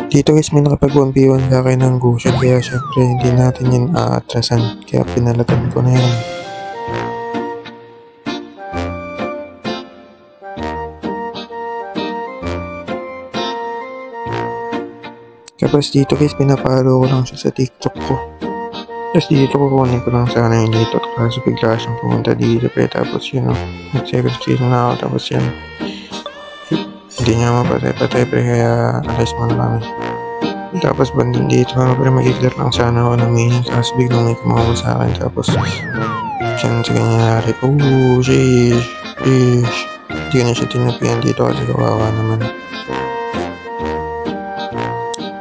Dito guys may nakapag 1v1 sa akin ng Gusion kaya syempre hindi natin yun aatrasan kaya pinalatan ko na yun. Tapos dito guys pinapalo ko lang siya sa TikTok ko. Tapos dito kukunin ko lang sana yung dito kaso bigla siyang pumunta dito tapos yun nag-second season na ako tapos yun hindi niya mapatay-patay kaya alis mo na kami. Tapos banding dito pero mag-clear lang sana ako ng minion tapos biglang may kumawa sa akin tapos siya sa kanyari sheesh hindi ko na siya tinapian dito kasi kawawa naman.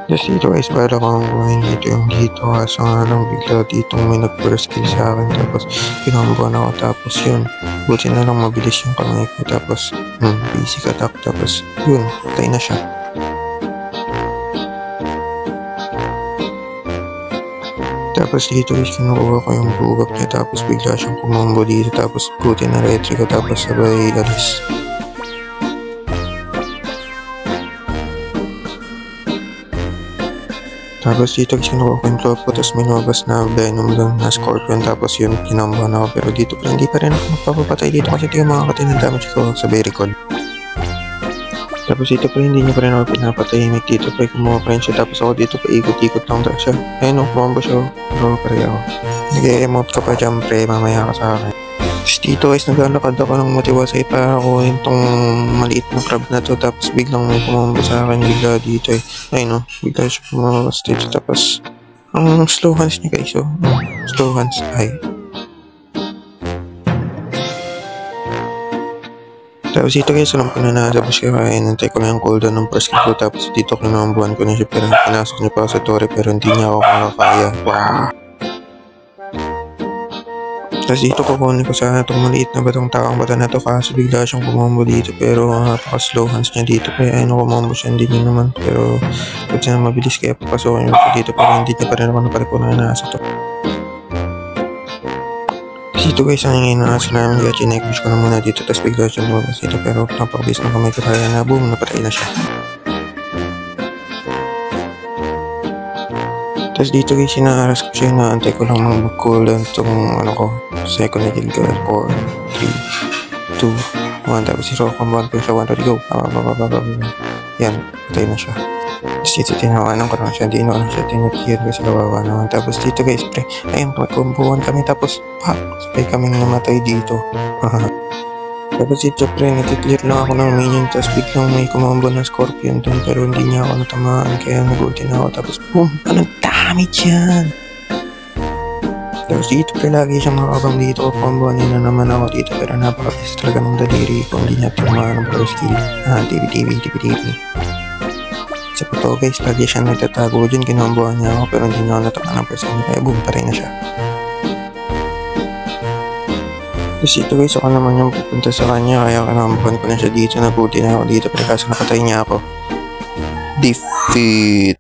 Tapos dito guys para kong kumain dito yung dito kaso nga lang bigla ditong may nag-burst kill sa akin tapos pinambuan ako tapos yun buti na lang mabilis yung kamay ko tapos basic attack tapos yun patay na siya. Tapos dito guys kinukuha ko yung bugap niya tapos bigla siyang kumambo dito tapos buti na retry ko tapos sabay alis. Tapos dito kinukuha ko yung cloud po tapos may lumabas na venom lang na scorpion tapos yun kinambahan ako pero dito pa hindi pa rin ako magpapapatay dito kasi ito yung mga katay ng damage ko sa very cold. Tapos dito pa hindi niya pa rin ako pinapatahimik dito pa kumuha pa rin siya tapos ako dito pa ikot-ikot lang tayo siya. Ayun kumamba siya pero pare ako. Nag-emote ka pa dyan pre mamaya ka sa akin. Tapos dito guys naglalakad ako ng motivasay para kunin tong maliit na crab na to tapos biglang may kumamba sa akin bigla dito ayun bigla siya kumamba dito tapos ang slow hands niya guys slow hands ay. Tapos dito guys alam ko na natapos kaya inantay ko na yung cooldown ng first kill ko tapos dito kinambuhan ko na siya pero pinasok niya pa sa torre pero hindi niya ako makakaya. Wow! Tapos dito kukunin ko sana itong maliit na batong taong bata na to kaso bigla siyang kumambo dito pero napaka-slow hands niya dito kaya ayun kumambo siya hindi niya naman pero kasi na mabilis kaya papasokin ko dito pero hindi niya pa rin ako napalipunan na nasa to. Tapos dito guys ang ingay na aso namin kaya chinek-push ko na muna dito tapos bigla siyang lumabas dito pero napakabis ng kamay ko kaya na boom napatay na siya. Tapos dito guys sinaaras ko siya naantay ko lang mag-cooldown itong ko second na kill ko 4, 3, 2, 1 tapos zero combat ko siya 1 go yan patay na siya. Tapos dito tinawanan ko lang siya hindi na siya tinipir kasi kawawa naman. Tapos dito guys pre ayun kumbuhan kami tapos sabay kaming namatay dito. Tapos dito pre nag-clear lang ako ng minion tapos biglang may kumambo na scorpion dun pero hindi niya ako natamaan kaya nag-ulti na ako tapos boom anong damage yan. Tapos dito pre lagi siyang makakabang dito kumambuhan niya na naman ako dito pero napakabis talaga ng daliri ko hindi niya tinamaan ng first kill. TV. Sa to guys lagi siyang nagtatago dyan kinambuhan niya ako pero hindi niya ako natamaan ng first kill kaya boom pa rin na siya. Tapos dito guys ako naman yung pupunta sa kanya kaya kanambuhan ko na siya dito nabuti na ako dito pero kaso nakatay niya ako. Defeat!